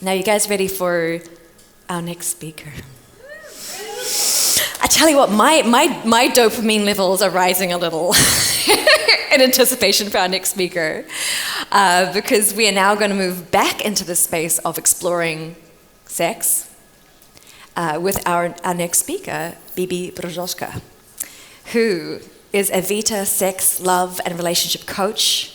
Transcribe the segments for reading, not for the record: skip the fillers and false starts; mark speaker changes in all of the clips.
Speaker 1: Now, you guys ready for our next speaker? I tell you what, my dopamine levels are rising a little in anticipation for our next speaker, because we are now going to move back into the space of exploring sex with our next speaker, Bibi Brzozka, who is a Vita sex, love, and relationship coach.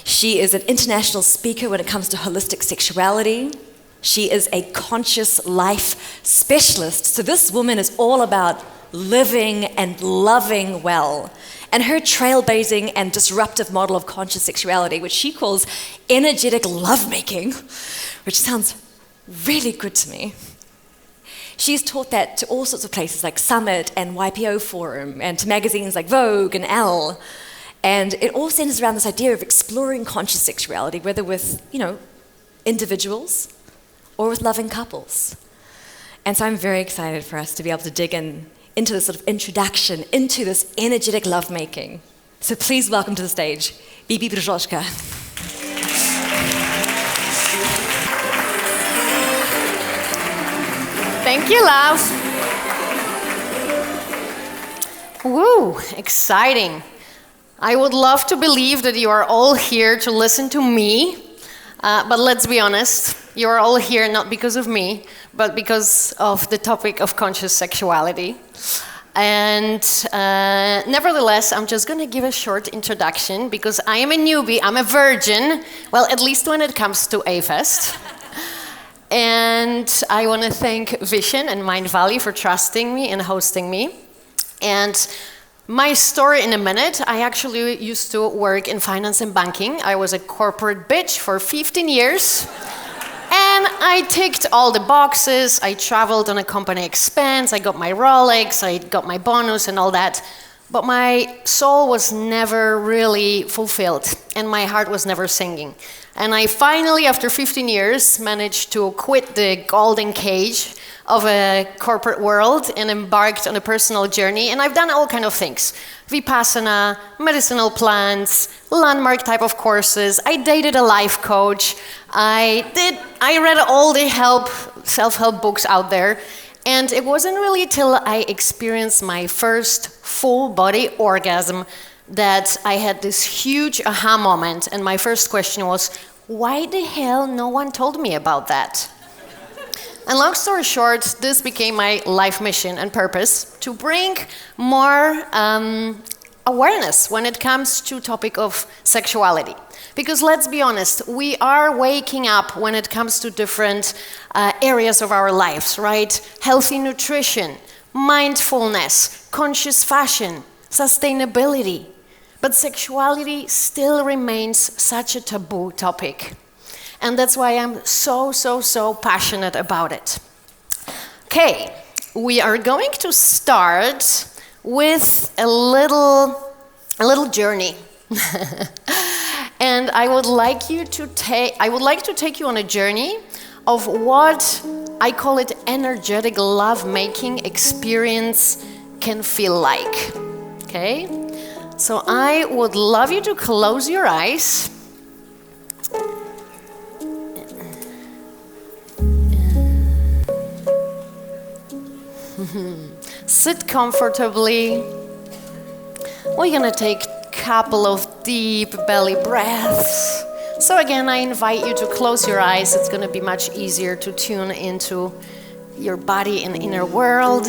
Speaker 1: She is an international speaker when it comes to holistic sexuality. She is a conscious life specialist. So this woman is all about living and loving well. And her trailblazing and disruptive model of conscious sexuality, which she calls energetic lovemaking, which sounds really good to me. She's taught that to all sorts of places like Summit and YPO Forum, and to magazines like Vogue and Elle. And it all centers around this idea of exploring conscious sexuality, whether with, individuals or with loving couples. And so I'm very excited for us to be able to dig into this sort of introduction into this energetic lovemaking. So please welcome to the stage, Bibi Brzozka.
Speaker 2: Thank you, love. Woo, exciting. I would love to believe that you are all here to listen to me, but let's be honest, you are all here not because of me, but because of the topic of conscious sexuality. And nevertheless, I'm just going to give a short introduction because I am a newbie, I'm a virgin, well, at least when it comes to A-Fest. And I want to thank Vision and Mind Valley for trusting me and hosting me. And my story in a minute, I actually used to work in finance and banking. I was a corporate bitch for 15 years. And I ticked all the boxes. I traveled on a company expense. I got my Rolex. I got my bonus and all that. But my soul was never really fulfilled. And my heart was never singing. And I finally, after 15 years, managed to quit the golden cage of a corporate world and embarked on a personal journey. And I've done all kinds of things. Vipassana, medicinal plants, landmark type of courses. I dated a life coach. I read all the self-help books out there. And it wasn't really till I experienced my first full body orgasm that I had this huge aha moment. And my first question was, why the hell no one told me about that? And long story short, this became my life mission and purpose to bring more awareness when it comes to topic of sexuality. Because let's be honest, we are waking up when it comes to different areas of our lives, right? Healthy nutrition, mindfulness, conscious fashion, sustainability. But sexuality still remains such a taboo topic. And that's why I'm so passionate about it. Okay, we are going to start with a little journey. And I would like to take you on a journey of what I call it energetic lovemaking experience can feel like. Okay? So I would love you to close your eyes. Sit comfortably. We're gonna take a couple of deep belly breaths. So again, I invite you to close your eyes. It's gonna be much easier to tune into your body and inner world.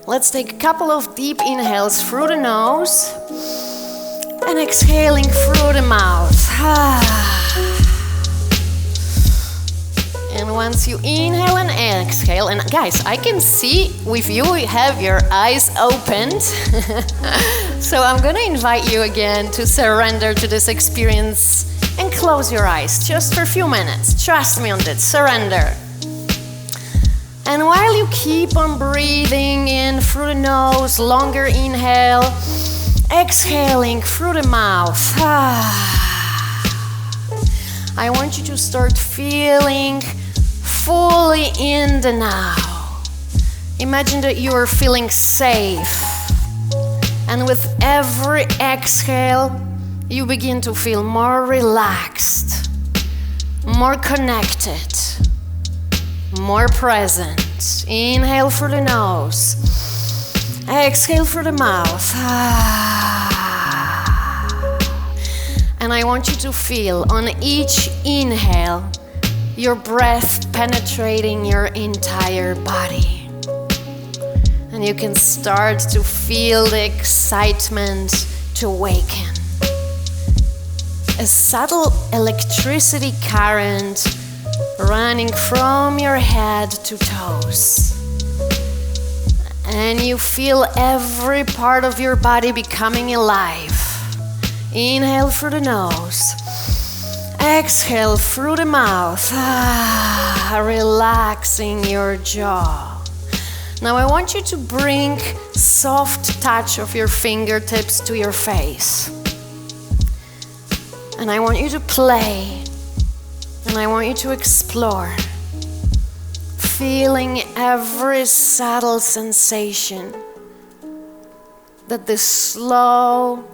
Speaker 2: Let's take a couple of deep inhales through the nose and exhaling through the mouth. And once you inhale and exhale, and guys, I can see with you have your eyes opened. So I'm gonna invite you again to surrender to this experience and close your eyes just for a few minutes. Trust me on this, surrender. And while you keep on breathing in through the nose, longer inhale, exhaling through the mouth. I want you to start feeling fully in the now. Imagine that you are feeling safe. And with every exhale, you begin to feel more relaxed, more connected, more present. Inhale through the nose. Exhale through the mouth. And I want you to feel on each inhale your breath penetrating your entire body. And you can start to feel the excitement to awaken. A subtle electricity current running from your head to toes. And you feel every part of your body becoming alive. Inhale through the nose. Exhale through the mouth. Relaxing your jaw. Now I want you to bring soft touch of your fingertips to your face. And I want you to play. And I want you to explore. Feeling every subtle sensation that this slow,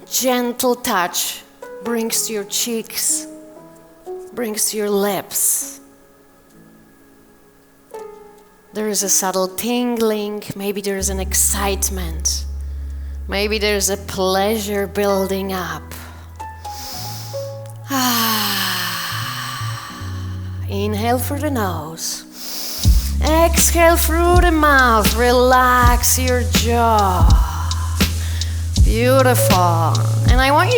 Speaker 2: gentle touch brings to your cheeks, brings to your lips. There is a subtle tingling, maybe there's an excitement, maybe there's a pleasure building up. Inhale through the nose. Exhale through the mouth. Relax your jaw. Beautiful. And I want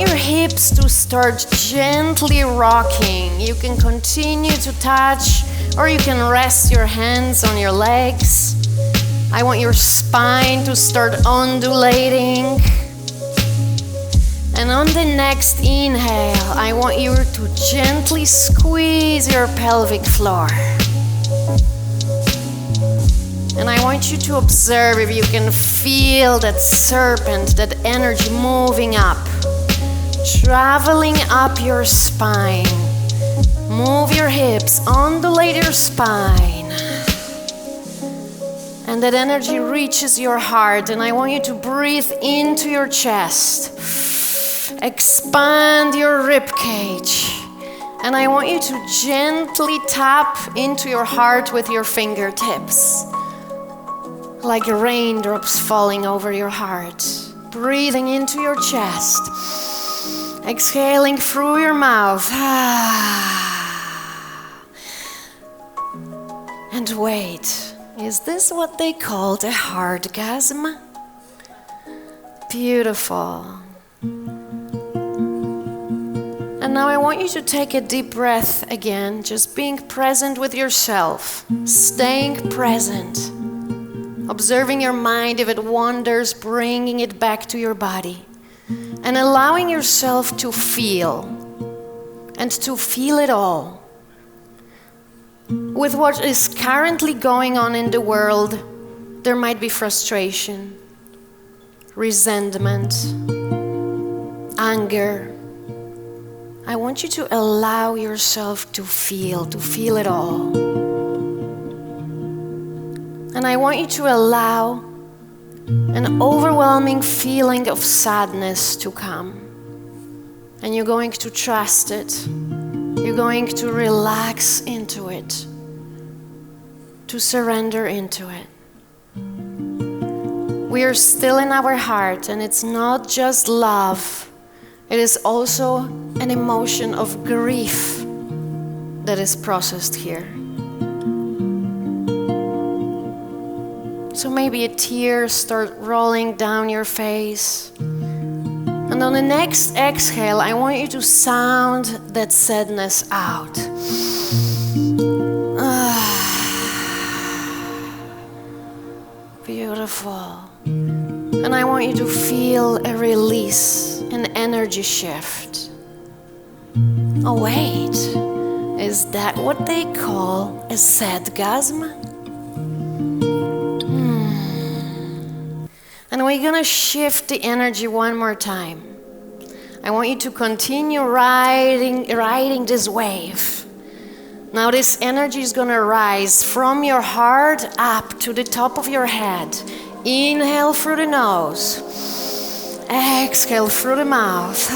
Speaker 2: your hips to start gently rocking. You can continue to touch, or you can rest your hands on your legs. I want your spine to start undulating. And on the next inhale, I want you to gently squeeze your pelvic floor. And I want you to observe if you can feel that serpent, that energy moving up, traveling up your spine. Move your hips, undulate your spine. And that energy reaches your heart. And I want you to breathe into your chest. Expand your rib cage. And I want you to gently tap into your heart with your fingertips. Like raindrops falling over your heart. Breathing into your chest. Exhaling through your mouth. And wait, is this what they called a heartgasm? Beautiful. And now I want you to take a deep breath again, just being present with yourself, staying present, observing your mind if it wanders, bringing it back to your body, and allowing yourself to feel, and to feel it all. With what is currently going on in the world, there might be frustration, resentment, anger. I want you to allow yourself to feel it all. And I want you to allow an overwhelming feeling of sadness to come. And you're going to trust it. You're going to relax into it. To surrender into it. We are still in our heart, and it's not just love. It is also an emotion of grief that is processed here. So maybe a tear starts rolling down your face. And on the next exhale, I want you to sound that sadness out. Beautiful. And I want you to feel a release, an energy shift. Oh wait, is that what they call a sadgasm? And we're gonna shift the energy one more time. I want you to continue riding this wave. Now this energy is gonna rise from your heart up to the top of your head. Inhale through the nose. Exhale through the mouth.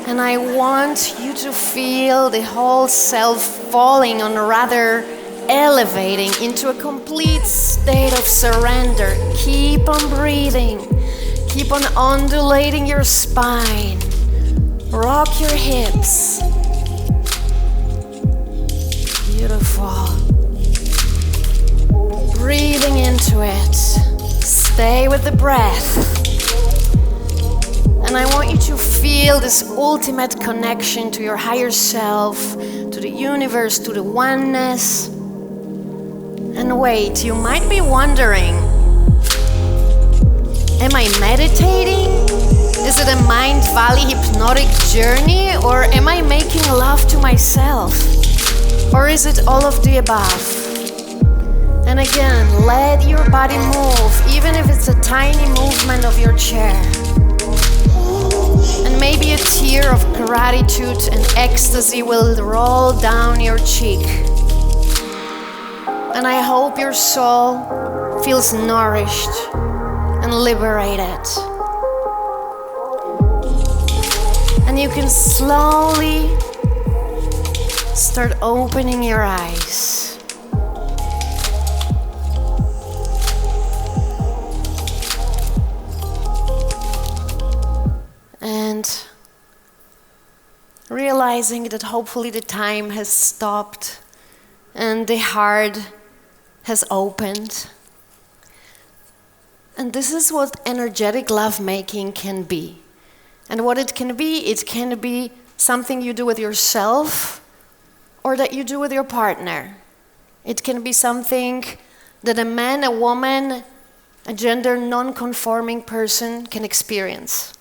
Speaker 2: And I want you to feel the whole self falling on, rather elevating into a complete state of surrender. Keep on breathing. Keep on undulating your spine. Rock your hips. Beautiful. Breathing into it. Stay with the breath. And I want you to feel this ultimate connection to your higher self, to the universe, to the oneness. And wait, you might be wondering, am I meditating? Is it a Mind Valley hypnotic journey? Or am I making love to myself? Or is it all of the above? And again, let your body move, even if it's a tiny movement of your chair. And maybe a tear of gratitude and ecstasy will roll down your cheek. And I hope your soul feels nourished and liberated. And you can slowly start opening your eyes. And realizing that hopefully the time has stopped and the heart has opened. And this is what energetic lovemaking can be. And what it can be something you do with yourself or that you do with your partner. It can be something that a man, a woman, a gender non-conforming person can experience.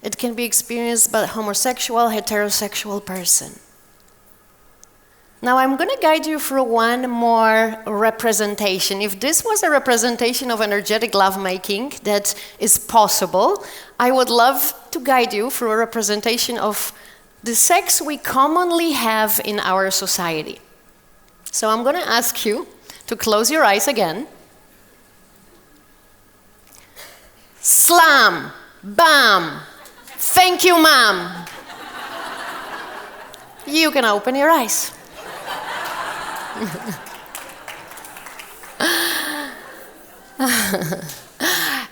Speaker 2: It can be experienced by a homosexual, heterosexual person. Now I'm going to guide you through one more representation. If this was a representation of energetic lovemaking that is possible, I would love to guide you through a representation of the sex we commonly have in our society. So I'm going to ask you to close your eyes again. Slam, bam. Thank you, ma'am. You can open your eyes.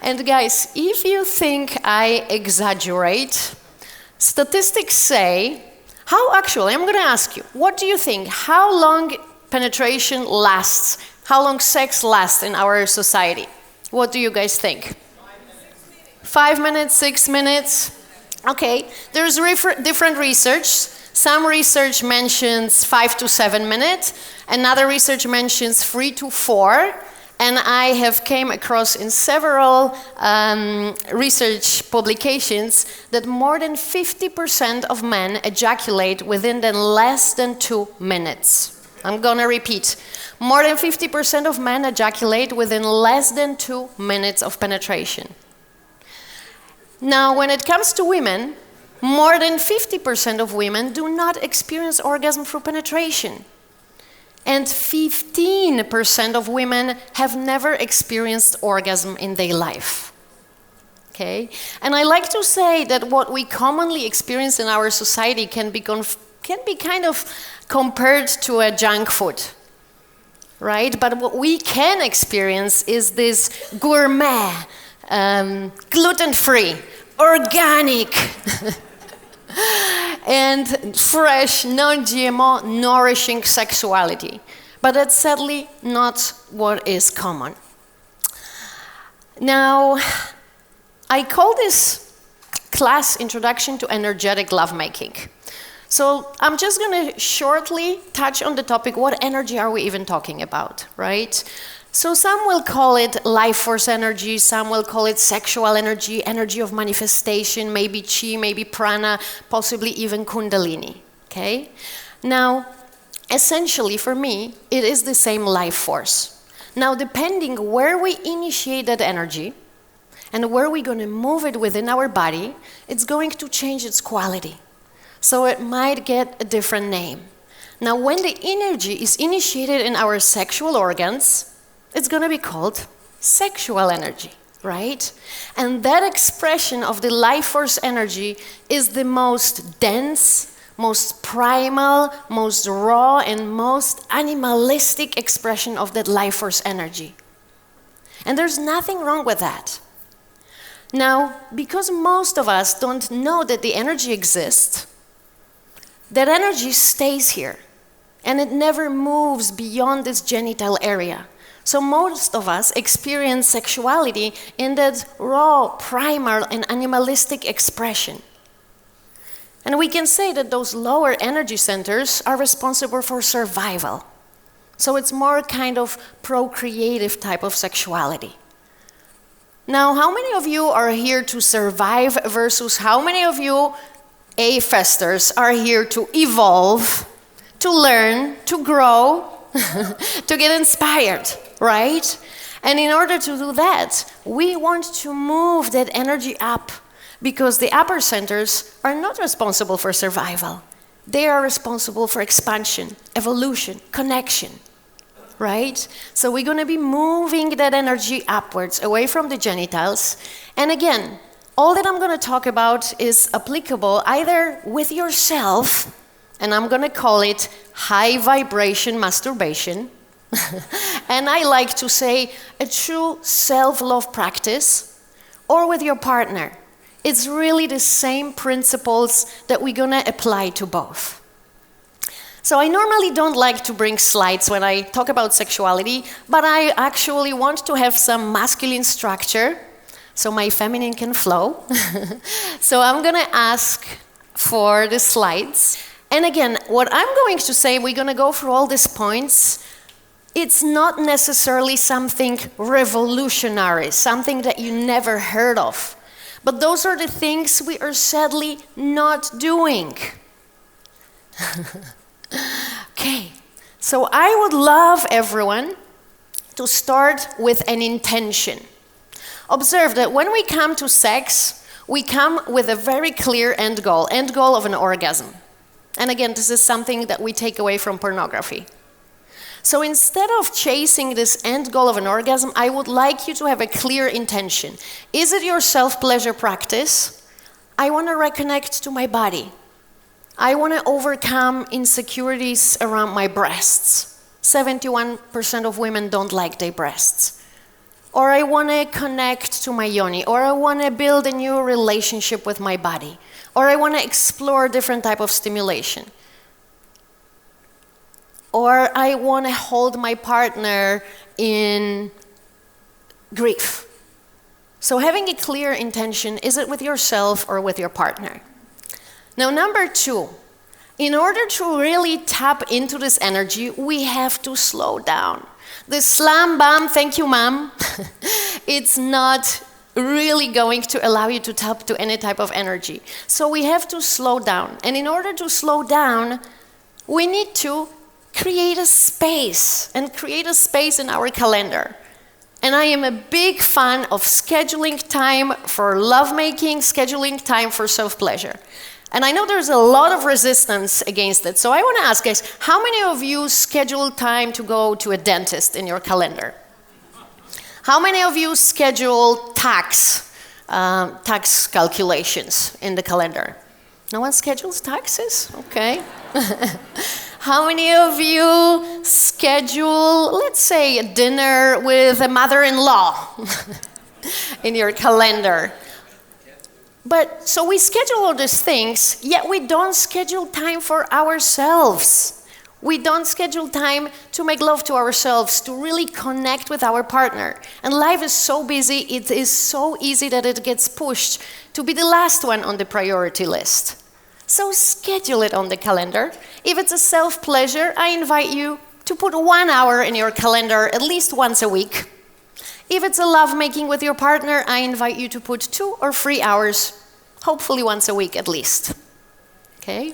Speaker 2: And guys, if you think I exaggerate, statistics say, I'm going to ask you, what do you think, how long penetration lasts, how long sex lasts in our society? What do you guys think? 5 minutes, 6 minutes? Okay, there's different research. Some research mentions 5 to 7 minutes. Another research mentions 3 to 4. And I have came across in several research publications that more than 50% of men ejaculate within less than 2 minutes. I'm gonna repeat. More than 50% of men ejaculate within less than 2 minutes of penetration. Now, when it comes to women, more than 50% of women do not experience orgasm through penetration. And 15% of women have never experienced orgasm in their life. Okay? And I like to say that what we commonly experience in our society can be kind of compared to a junk food. Right? But what we can experience is this gourmet, gluten-free, organic, and fresh, non-GMO, nourishing sexuality. But that's sadly not what is common. Now, I call this class Introduction to Energetic Lovemaking. So I'm just going to shortly touch on the topic, what energy are we even talking about, right? So some will call it life force energy, some will call it sexual energy, energy of manifestation, maybe chi, maybe prana, possibly even kundalini, okay? Now, essentially for me, it is the same life force. Now, depending where we initiate that energy and where we're going to move it within our body, it's going to change its quality. So it might get a different name. Now, when the energy is initiated in our sexual organs, it's going to be called sexual energy, right? And that expression of the life force energy is the most dense, most primal, most raw, and most animalistic expression of that life force energy. And there's nothing wrong with that. Now, because most of us don't know that the energy exists, that energy stays here, and it never moves beyond this genital area. So most of us experience sexuality in that raw, primal, and animalistic expression. And we can say that those lower energy centers are responsible for survival. So it's more kind of procreative type of sexuality. Now, how many of you are here to survive versus how many of you A-festers are here to evolve, to learn, to grow, to get inspired, right? And in order to do that, we want to move that energy up because the upper centers are not responsible for survival. They are responsible for expansion, evolution, connection, right? So we're going to be moving that energy upwards, away from the genitals. And again, all that I'm going to talk about is applicable either with yourself, and I'm going to call it high vibration masturbation, and I like to say a true self-love practice, or with your partner. It's really the same principles that we're going to apply to both. So I normally don't like to bring slides when I talk about sexuality, but I actually want to have some masculine structure so my feminine can flow. So I'm going to ask for the slides. And again, what I'm going to say, we're going to go through all these points. It's not necessarily something revolutionary, something that you never heard of. But those are the things we are sadly not doing. Okay, so I would love everyone to start with an intention. Observe that when we come to sex, we come with a very clear end goal of an orgasm. And again, this is something that we take away from pornography. So instead of chasing this end goal of an orgasm, I would like you to have a clear intention. Is it your self-pleasure practice? I want to reconnect to my body. I want to overcome insecurities around my breasts. 71% of women don't like their breasts. Or I want to connect to my yoni. Or I want to build a new relationship with my body. Or I want to explore different type of stimulation. Or I want to hold my partner in grief. So having a clear intention, is it with yourself or with your partner? Now, number 2, in order to really tap into this energy, we have to slow down. The slam bam, thank you mom, it's not really going to allow you to tap to any type of energy. So we have to slow down. And in order to slow down, we need to create a space and create a space in our calendar. And I am a big fan of scheduling time for lovemaking, scheduling time for self-pleasure. And I know there's a lot of resistance against it. So I want to ask guys, how many of you schedule time to go to a dentist in your calendar? How many of you schedule tax calculations in the calendar? No one schedules taxes? Okay. How many of you schedule, let's say, a dinner with a mother-in-law in your calendar? But so we schedule all these things, yet we don't schedule time for ourselves. We don't schedule time to make love to ourselves, to really connect with our partner. And life is so busy, it is so easy that it gets pushed to be the last one on the priority list. So schedule it on the calendar. If it's a self-pleasure, I invite you to put 1 hour in your calendar at least once a week. If it's a lovemaking with your partner, I invite you to put 2 or 3 hours, hopefully once a week at least. Okay?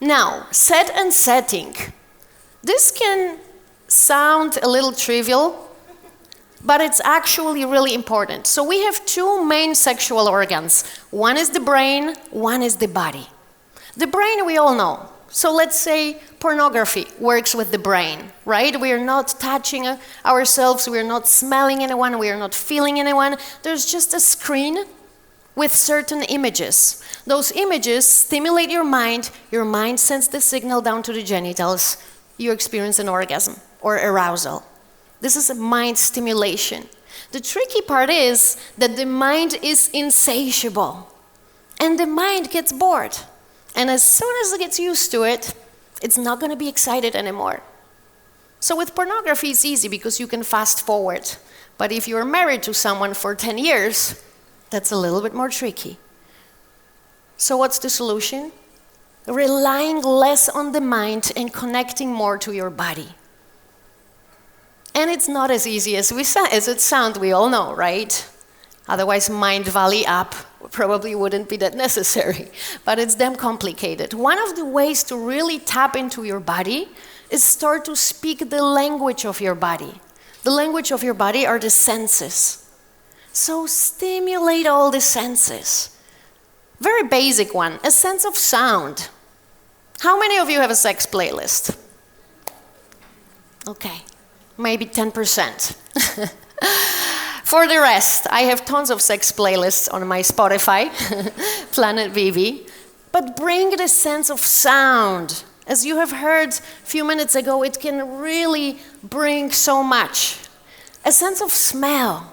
Speaker 2: Now, set and setting. This can sound a little trivial, but it's actually really important. So we have 2 main sexual organs. One is the brain, one is the body. The brain we all know. So let's say pornography works with the brain, right? We are not touching ourselves, we are not smelling anyone, we are not feeling anyone. There's just a screen with certain images. Those images stimulate your mind sends the signal down to the genitals, you experience an orgasm or arousal. This is a mind stimulation. The tricky part is that the mind is insatiable and the mind gets bored. And as soon as it gets used to it, it's not going to be excited anymore. So with pornography, it's easy because you can fast forward. But if you're married to someone for 10 years, that's a little bit more tricky. So what's the solution? Relying less on the mind and connecting more to your body. And it's not as easy as it sounds, we all know, right? Otherwise, Mind Valley app probably wouldn't be that necessary. But it's damn complicated. One of the ways to really tap into your body is start to speak the language of your body. The language of your body are the senses. So stimulate all the senses. Very basic one, a sense of sound. How many of you have a sex playlist? Okay, maybe 10%. For the rest, I have tons of sex playlists on my Spotify, Planet Bibi. But bring the sense of sound. As you have heard a few minutes ago, it can really bring so much. A sense of smell,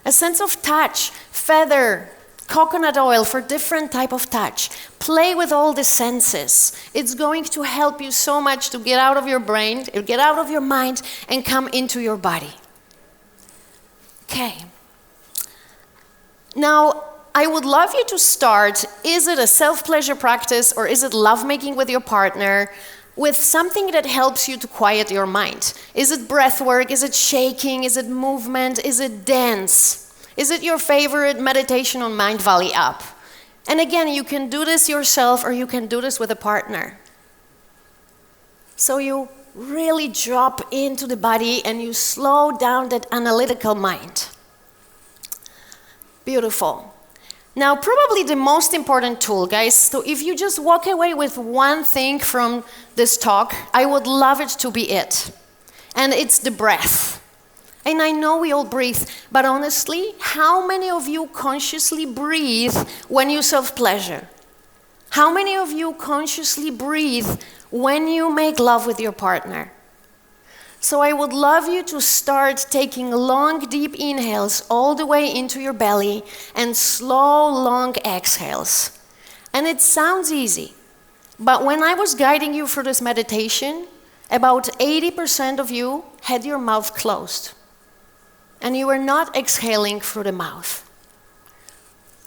Speaker 2: a sense of touch, feather, coconut oil for different type of touch. Play with all the senses. It's going to help you so much to get out of your brain, get out of your mind, and come into your body. Okay. Now, I would love you to start, is it a self-pleasure practice or is it lovemaking with your partner, with something that helps you to quiet your mind? Is it breath work? Is it shaking? Is it movement? Is it dance? Is it your favorite meditation on Mind Valley app? And again, you can do this yourself or you can do this with a partner. So you really drop into the body and you slow down that analytical mind. Beautiful. Now, probably the most important tool, guys, so if you just walk away with one thing from this talk, I would love it to be it. And it's the breath. And I know we all breathe, but honestly, how many of you consciously breathe when you self-pleasure? How many of you consciously breathe when you make love with your partner? So I would love you to start taking long, deep inhales all the way into your belly and slow, long exhales. And it sounds easy, but when I was guiding you through this meditation, about 80% of you had your mouth closed. And you were not exhaling through the mouth.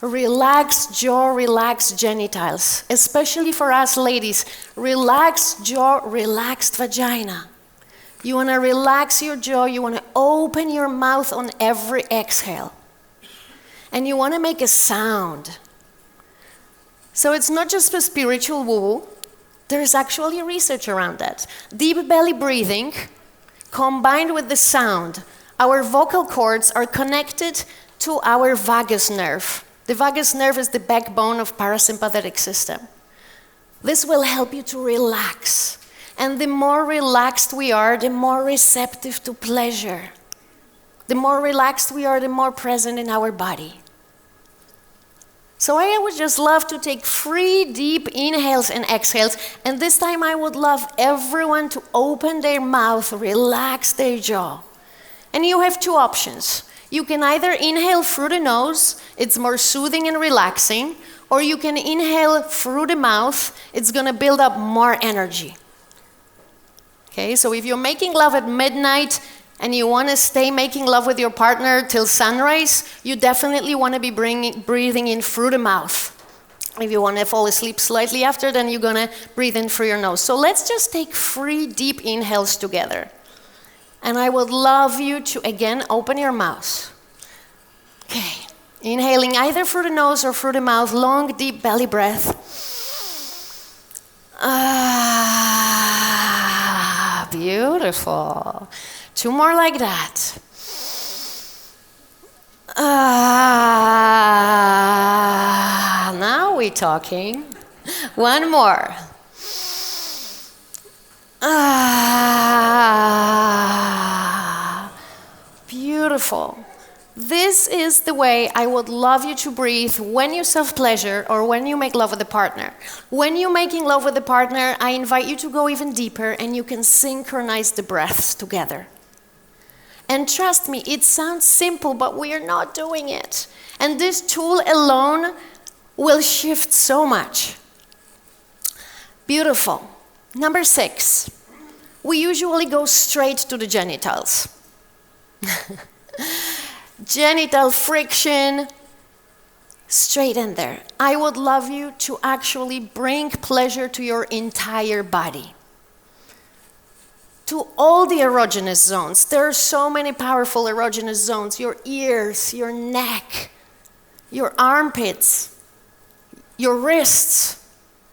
Speaker 2: Relax jaw, relax genitals. Especially for us ladies, relax jaw, relaxed vagina. You want to relax your jaw, you want to open your mouth on every exhale. And you want to make a sound. So it's not just a spiritual woo-woo. There's actually research around that. Deep belly breathing combined with the sound. Our vocal cords are connected to our vagus nerve. The vagus nerve is the backbone of parasympathetic system. This will help you to relax. And the more relaxed we are, the more receptive to pleasure. The more relaxed we are, the more present in our body. So I would just love to take 3 deep inhales and exhales. And this time I would love everyone to open their mouth, relax their jaw. And you have 2 options. You can either inhale through the nose, it's more soothing and relaxing, or you can inhale through the mouth, it's going to build up more energy. Okay, so if you're making love at midnight and you want to stay making love with your partner till sunrise, you definitely want to be breathing in through the mouth. If you want to fall asleep slightly after, then you're going to breathe in through your nose. So let's just take 3 deep inhales together. And I would love you to, again, open your mouth. Okay, inhaling either through the nose or through the mouth, long, deep belly breath. Beautiful. 2 more like that. Now we're talking. 1 more. Ah, beautiful. This is the way I would love you to breathe when you self-pleasure or when you make love with a partner. When you're making love with a partner, I invite you to go even deeper and you can synchronize the breaths together. And trust me, it sounds simple, but we are not doing it. And this tool alone will shift so much. Beautiful. Number 6, we usually go straight to the genitals. Genital friction, straight in there. I would love you to actually bring pleasure to your entire body. To all the erogenous zones. There are so many powerful erogenous zones. Your ears, your neck, your armpits, your wrists,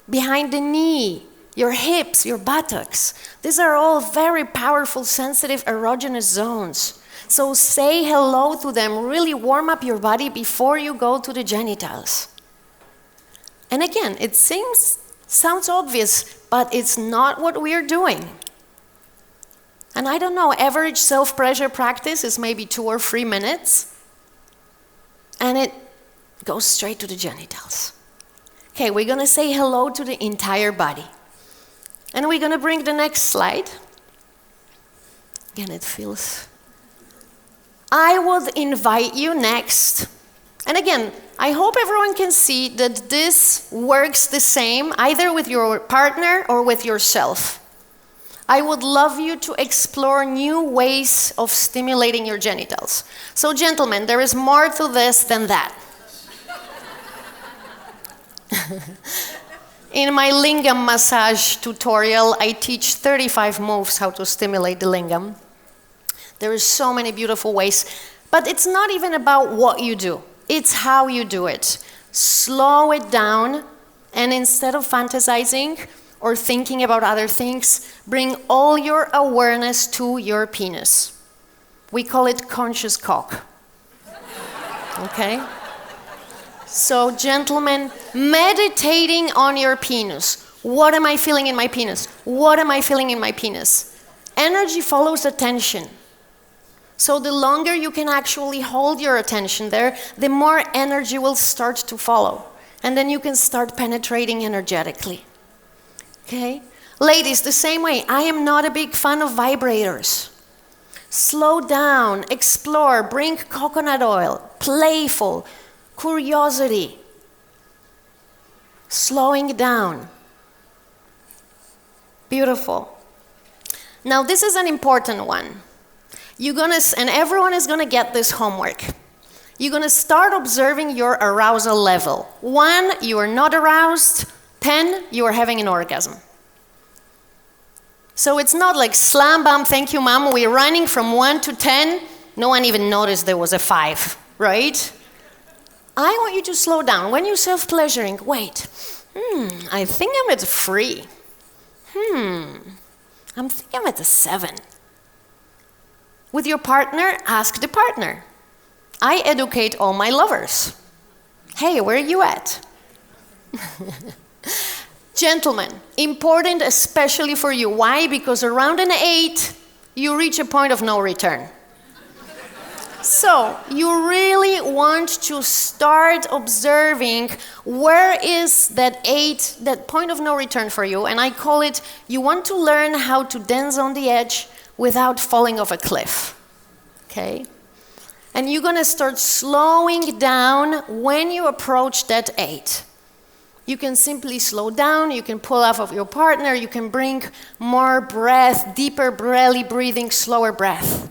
Speaker 2: behind the knee, your hips, your buttocks. These are all very powerful, sensitive erogenous zones. So say hello to them, really warm up your body before you go to the genitals. And again, it sounds obvious, but it's not what we are doing. And I don't know, average self-pleasure practice is maybe 2 or 3 minutes, and it goes straight to the genitals. Okay, we're gonna say hello to the entire body. And we're gonna bring the next slide. Again, it feels... I would invite you next, and again, I hope everyone can see that this works the same either with your partner or with yourself. I would love you to explore new ways of stimulating your genitals. So gentlemen, there is more to this than that. In my lingam massage tutorial, I teach 35 moves how to stimulate the lingam. There are so many beautiful ways, but it's not even about what you do. It's how you do it. Slow it down, and instead of fantasizing or thinking about other things, bring all your awareness to your penis. We call it conscious cock. Okay? So, gentlemen, meditating on your penis. What am I feeling in my penis? What am I feeling in my penis? Energy follows attention. So the longer you can actually hold your attention there, the more energy will start to follow. And then you can start penetrating energetically. Okay? Ladies, the same way, I am not a big fan of vibrators. Slow down, explore, bring coconut oil, playful, curiosity. Slowing down. Beautiful. Now this is an important one. And everyone is gonna get this homework. You're gonna start observing your arousal level. 1, you are not aroused. 10, you are having an orgasm. So it's not like slam bam, thank you mom, we're running from 1 to 10. No one even noticed there was a 5, right? I want you to slow down. When you're self-pleasuring, wait, I think I'm at a 3. I'm thinking I'm at a 7. With your partner, ask the partner. I educate all my lovers. Hey, where are you at? Gentlemen, important especially for you. Why? Because around an 8, you reach a point of no return. So, you really want to start observing where is that 8, that point of no return for you, and I call it, you want to learn how to dance on the edge without falling off a cliff, okay? And you're gonna start slowing down when you approach that 8. You can simply slow down, you can pull off of your partner, you can bring more breath, deeper belly breathing, slower breath.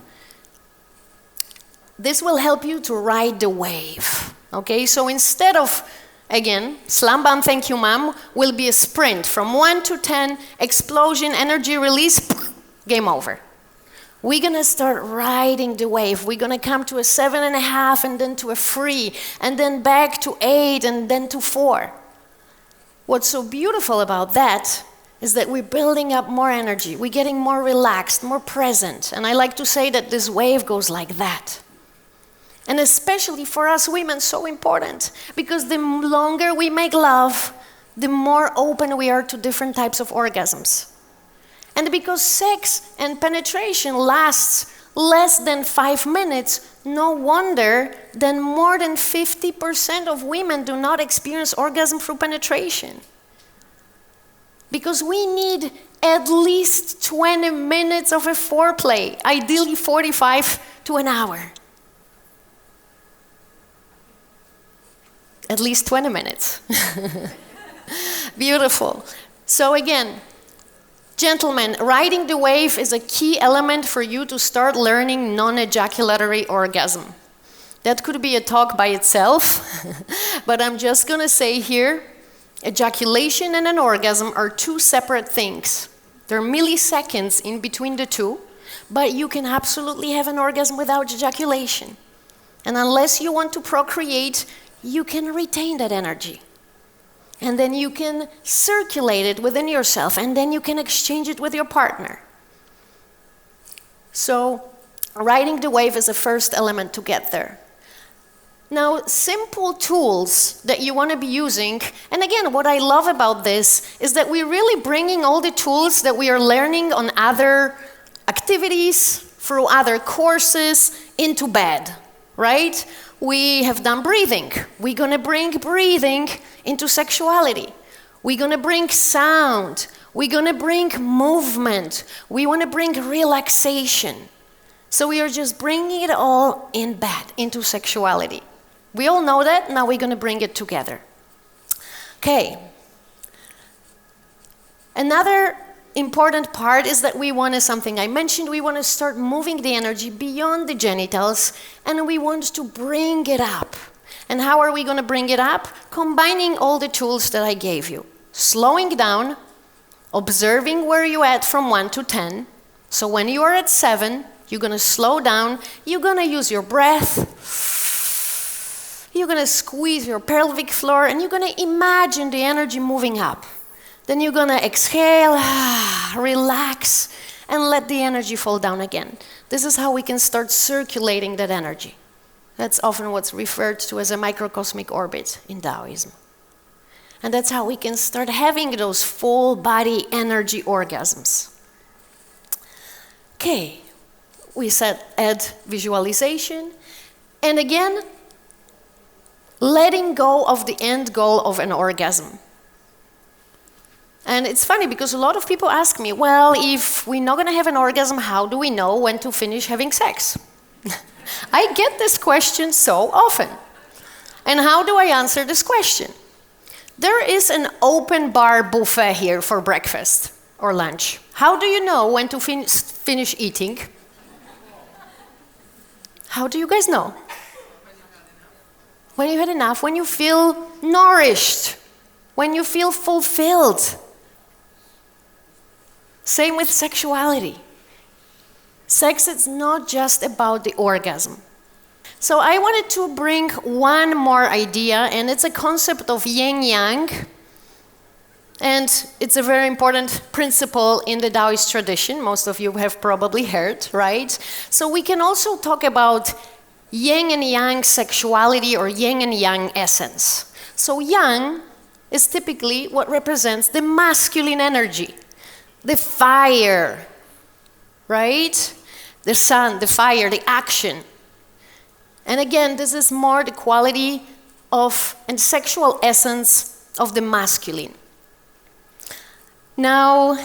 Speaker 2: This will help you to ride the wave, okay? So instead of, again, slam bam, thank you mom, will be a sprint from 1 to 10, explosion, energy release, game over. We're gonna start riding the wave. We're gonna come to a 7.5 and then to a 3, and then back to 8 and then to 4. What's so beautiful about that is that we're building up more energy. We're getting more relaxed, more present. And I like to say that this wave goes like that. And especially for us women, so important. Because the longer we make love, the more open we are to different types of orgasms. And because sex and penetration lasts less than 5 minutes, no wonder then more than 50% of women do not experience orgasm through penetration. Because we need at least 20 minutes of a foreplay, ideally 45 to an hour. At least 20 minutes. Beautiful. So again, gentlemen, riding the wave is a key element for you to start learning non-ejaculatory orgasm. That could be a talk by itself, but I'm just gonna say here, ejaculation and an orgasm are two separate things. There are milliseconds in between the two, but you can absolutely have an orgasm without ejaculation. And unless you want to procreate, you can retain that energy. And then you can circulate it within yourself, and then you can exchange it with your partner. So, riding the wave is the first element to get there. Now, simple tools that you want to be using, and again, what I love about this is that we're really bringing all the tools that we are learning on other activities, through other courses, into bed, right? We have done breathing. We're going to bring breathing into sexuality. We're going to bring sound. We're going to bring movement. We want to bring relaxation. So we are just bringing it all in bed, into sexuality. We all know that. Now we're going to bring it together. Okay. Another important part is that we want to, something I mentioned, we want to start moving the energy beyond the genitals, and we want to bring it up. And how are we going to bring it up? Combining all the tools that I gave you. Slowing down, observing where you're at from 1 to 10. So when you are at 7, you're going to slow down, you're going to use your breath, you're going to squeeze your pelvic floor, and you're going to imagine the energy moving up. Then you're going to exhale, relax, and let the energy fall down again. This is how we can start circulating that energy. That's often what's referred to as a microcosmic orbit in Taoism. And that's how we can start having those full body energy orgasms. Okay, we said add visualization. And again, letting go of the end goal of an orgasm. And it's funny because a lot of people ask me, well, if we're not going to have an orgasm, how do we know when to finish having sex? I get this question so often. And how do I answer this question? There is an open bar buffet here for breakfast or lunch. How do you know when to finish eating? How do you guys know? When you had enough, when you feel nourished, when you feel fulfilled. Same with sexuality. Sex is not just about the orgasm. So I wanted to bring one more idea, and it's a concept of yin-yang. And it's a very important principle in the Taoist tradition. Most of you have probably heard, right? So we can also talk about yin and yang sexuality or yin and yang essence. So yang is typically what represents the masculine energy. The fire, right? The sun, the fire, the action. And again, this is more the quality of and sexual essence of the masculine. Now,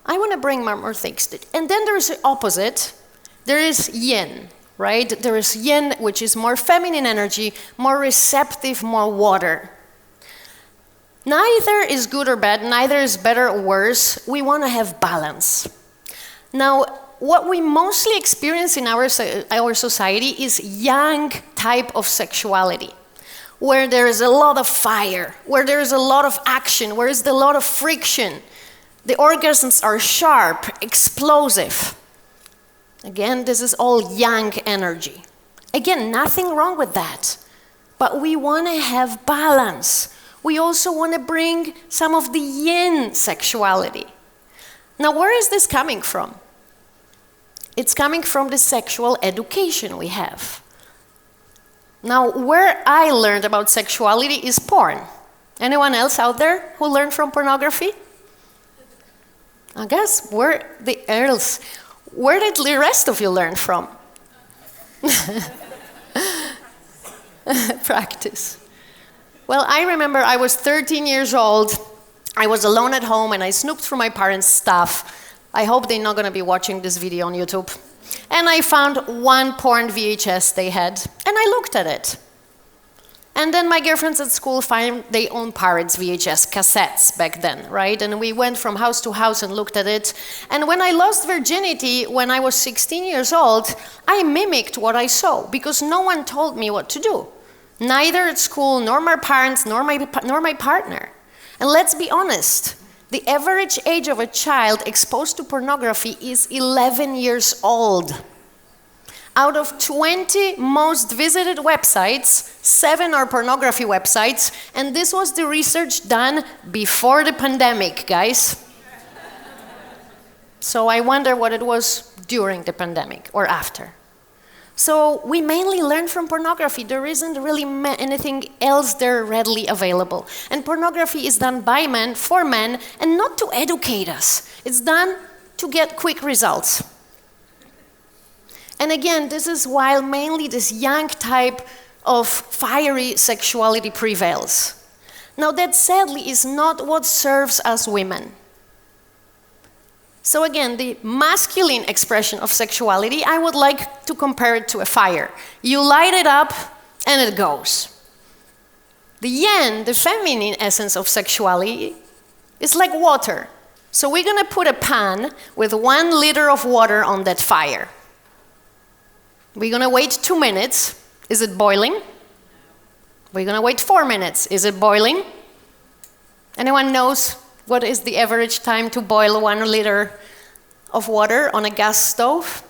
Speaker 2: I want to bring more things. And then there is the opposite. There is yin, right? There is yin, which is more feminine energy, more receptive, more water. Neither is good or bad, neither is better or worse. We want to have balance. Now, what we mostly experience in our society is yang type of sexuality, where there is a lot of fire, where there is a lot of action, where there is a lot of friction. The orgasms are sharp, explosive. Again, this is all yang energy. Again, nothing wrong with that, but we want to have balance. We also want to bring some of the yin sexuality. Now, where is this coming from? It's coming from the sexual education we have. Now, where I learned about sexuality is porn. Anyone else out there who learned from pornography? I guess where did the rest of you learn from? Practice. Well, I remember I was 13 years old. I was alone at home and I snooped through my parents' stuff. I hope they're not going to be watching this video on YouTube. And I found one porn VHS they had, and I looked at it. And then my girlfriends at school found they own Pirates VHS cassettes back then, right? And we went from house to house and looked at it. And when I lost virginity, when I was 16 years old, I mimicked what I saw because no one told me what to do. Neither at school, nor my parents, nor my partner. And let's be honest, the average age of a child exposed to pornography is 11 years old. Out of 20 most visited websites, 7 are pornography websites, and this was the research done before the pandemic, guys. So I wonder what it was during the pandemic or after. So we mainly learn from pornography. There isn't really anything else there readily available. And pornography is done by men, for men, and not to educate us. It's done to get quick results. And again, this is while mainly this young type of fiery sexuality prevails. Now that sadly is not what serves us women. So again, the masculine expression of sexuality, I would like to compare it to a fire. You light it up and it goes. The yin, the feminine essence of sexuality, is like water. So we're gonna put a pan with 1 liter of water on that fire. We're gonna wait 2 minutes. Is it boiling? We're gonna wait 4 minutes. Is it boiling? Anyone knows what is the average time to boil 1 liter of water on a gas stove?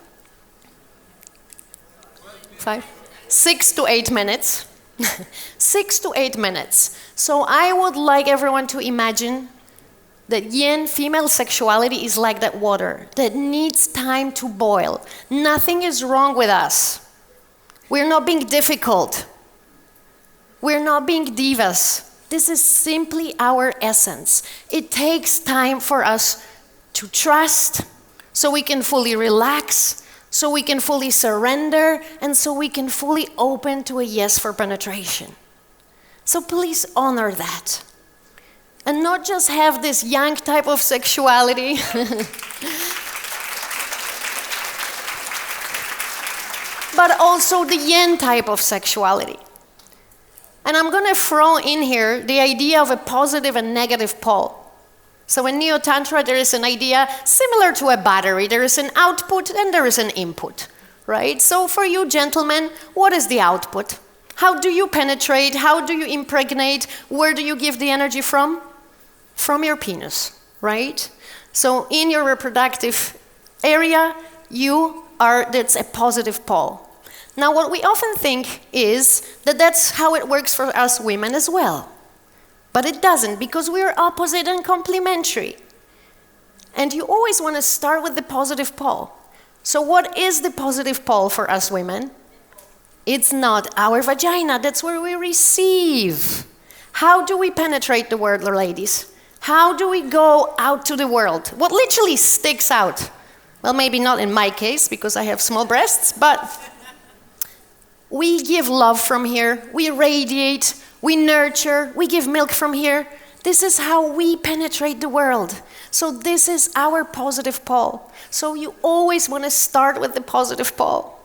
Speaker 2: 5? 6 to 8 minutes. 6 to 8 minutes. So I would like everyone to imagine that yin, female sexuality, is like that water that needs time to boil. Nothing is wrong with us. We're not being difficult. We're not being divas. This is simply our essence. It takes time for us to trust, so we can fully relax, so we can fully surrender, and so we can fully open to a yes for penetration. So please honor that. And not just have this young type of sexuality, but also the yin type of sexuality. And I'm going to throw in here the idea of a positive and negative pole. So in Neo-Tantra, there is an idea similar to a battery. There is an output and there is an input, right? So for you gentlemen, what is the output? How do you penetrate? How do you impregnate? Where do you give the energy from? From your penis, right? So in your reproductive area, that's a positive pole. Now, what we often think is that that's how it works for us women as well. But it doesn't, because we are opposite and complementary. And you always want to start with the positive pole. So what is the positive pole for us women? It's not our vagina, that's where we receive. How do we penetrate the world, ladies? How do we go out to the world? What literally sticks out? Well, maybe not in my case, because I have small breasts, but we give love from here, we radiate, we nurture, we give milk from here. This is how we penetrate the world. So this is our positive pole. So you always want to start with the positive pole.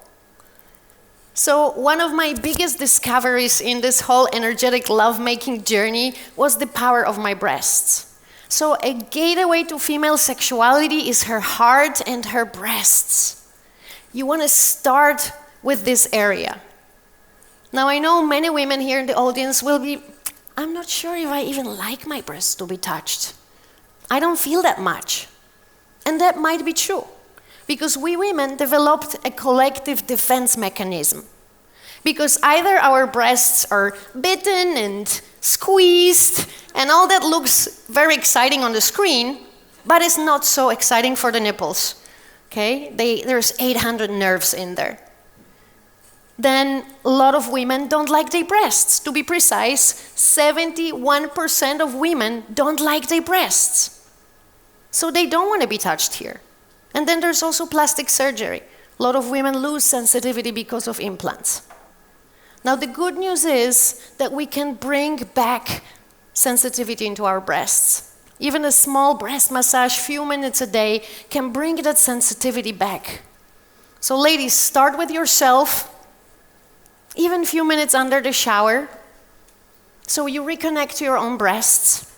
Speaker 2: So one of my biggest discoveries in this whole energetic lovemaking journey was the power of my breasts. So a gateway to female sexuality is her heart and her breasts. You want to start with this area. Now I know many women here in the audience will be, I'm not sure if I even like my breasts to be touched. I don't feel that much. And that might be true, because we women developed a collective defense mechanism. Because either our breasts are bitten and squeezed, and all that looks very exciting on the screen, but it's not so exciting for the nipples. Okay? There's 800 nerves in there. Then a lot of women don't like their breasts. To be precise, 71% of women don't like their breasts. So they don't want to be touched here. And then there's also plastic surgery. A lot of women lose sensitivity because of implants. Now the good news is that we can bring back sensitivity into our breasts. Even a small breast massage, few minutes a day, can bring that sensitivity back. So ladies, start with yourself, even a few minutes under the shower, so you reconnect to your own breasts,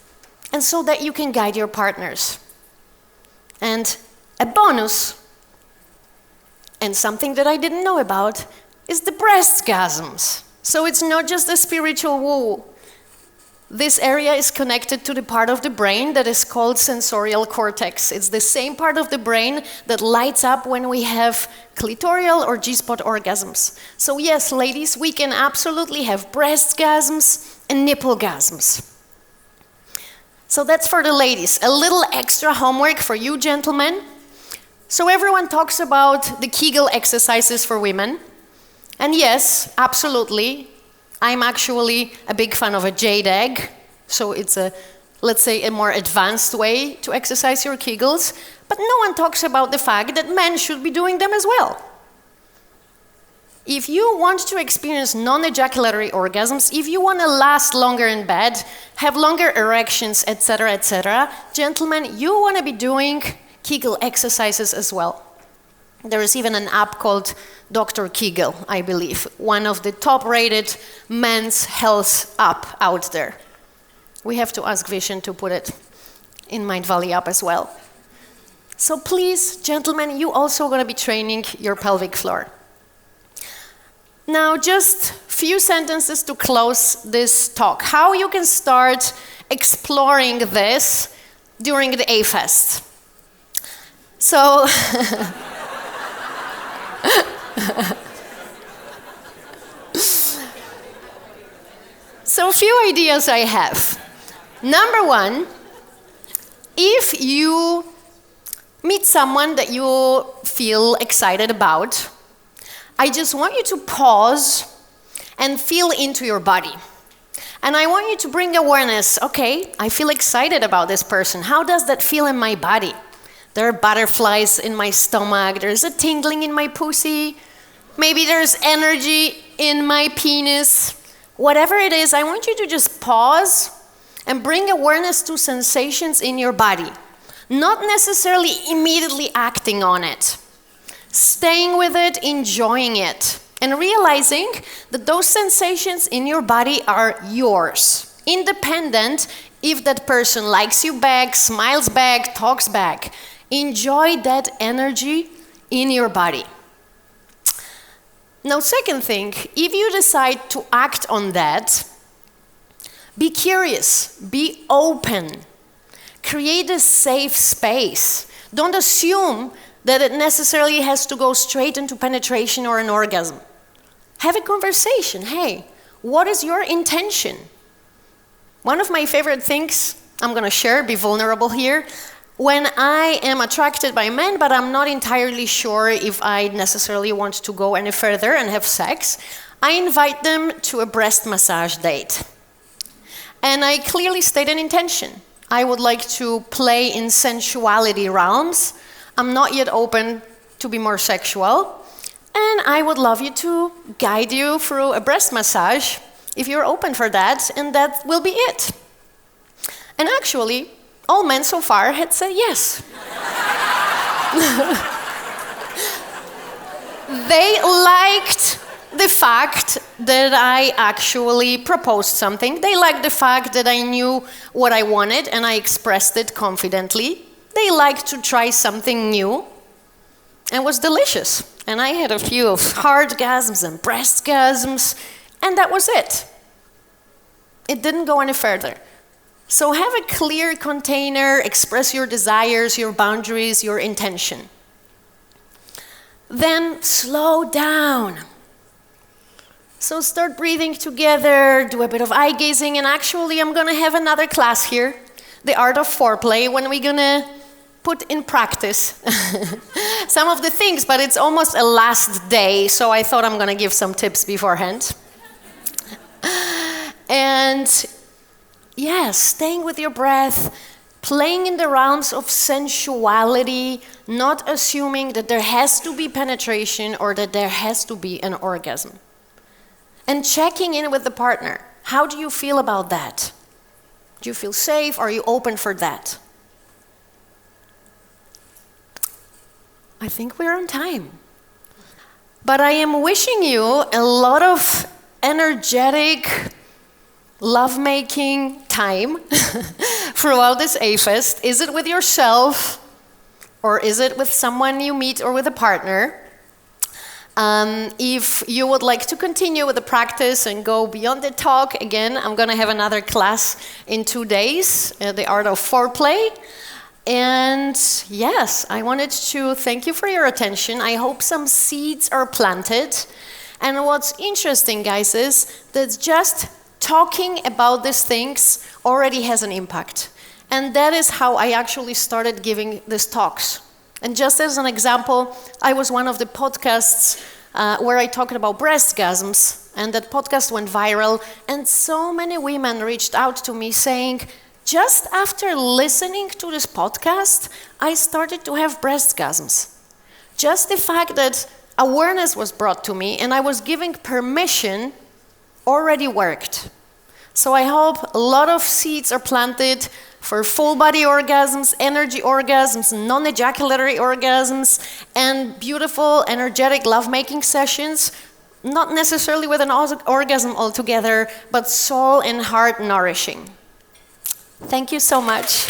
Speaker 2: and so that you can guide your partners. And a bonus, and something that I didn't know about, is the breastgasms. So it's not just a spiritual woo. This area is connected to the part of the brain that is called sensorial cortex. It's the same part of the brain that lights up when we have clitoral or G-spot orgasms. So yes, ladies, we can absolutely have breastgasms and nipplegasms. So that's for the ladies. A little extra homework for you gentlemen. So everyone talks about the Kegel exercises for women. And yes, absolutely, I'm actually a big fan of a jade egg. So it's a, let's say, a more advanced way to exercise your Kegels. But no one talks about the fact that men should be doing them as well. If you want to experience non-ejaculatory orgasms, if you want to last longer in bed, have longer erections, etc., gentlemen, you want to be doing Kegel exercises as well. There is even an app called Dr. Kegel, I believe, one of the top-rated men's health app out there. We have to ask Vision to put it in Mind Valley app as well. So please, gentlemen, you also going to be training your pelvic floor. Now, just a few sentences to close this talk. How you can start exploring this during the A-Fest. So, so a few ideas I have. Number one, if you meet someone that you feel excited about, I just want you to pause and feel into your body. And I want you to bring awareness. Okay, I feel excited about this person. How does that feel in my body? There are butterflies in my stomach. There's a tingling in my pussy. Maybe there's energy in my penis. Whatever it is, I want you to just pause and bring awareness to sensations in your body. Not necessarily immediately acting on it. Staying with it, enjoying it, and realizing that those sensations in your body are yours, independent if that person likes you back, smiles back, talks back. Enjoy that energy in your body. Now, second thing, if you decide to act on that, be curious, be open, create a safe space. Don't assume that it necessarily has to go straight into penetration or an orgasm. Have a conversation. Hey, what is your intention? One of my favorite things I'm going to share, be vulnerable here, when I am attracted by men, but I'm not entirely sure if I necessarily want to go any further and have sex, I invite them to a breast massage date. And I clearly state an intention. I would like to play in sensuality realms. I'm not yet open to be more sexual. And I would love you to guide you through a breast massage if you're open for that, and that will be it. And actually, all men so far had said yes. They liked the fact that I actually proposed something. They liked the fact that I knew what I wanted and I expressed it confidently. They liked to try something new, and it was delicious. And I had a few hardgasms and breastgasms, and that was it. It didn't go any further. So have a clear container, express your desires, your boundaries, your intention. Then slow down. So start breathing together, do a bit of eye gazing, and actually I'm gonna have another class here, the art of foreplay, when we're gonna put in practice some of the things, but it's almost a last day, so I thought I'm gonna give some tips beforehand. And yeah, staying with your breath, Playing in the realms of sensuality, not assuming that there has to be penetration or that there has to be an orgasm. And checking in with the partner. How do you feel about that? Do you feel safe? Are you open for that? I think we're on time. But I am wishing you a lot of energetic, lovemaking time throughout this A-Fest. Is it with yourself, or is it with someone you meet or with a partner? If you would like to continue with the practice and go beyond the talk, again, I'm going to have another class in 2 days, the art of foreplay. And yes, I wanted to thank you for your attention. I hope some seeds are planted. And what's interesting, guys, is that just talking about these things already has an impact. And that is how I actually started giving these talks. And just as an example, I was one of the podcasts where I talked about breastgasms, and that podcast went viral, and so many women reached out to me saying, just after listening to this podcast, I started to have breastgasms. Just the fact that awareness was brought to me and I was giving permission already worked. So I hope a lot of seeds are planted for full body orgasms, energy orgasms, non-ejaculatory orgasms, and beautiful, energetic lovemaking sessions, not necessarily with an orgasm altogether, but soul and heart nourishing. Thank you so much.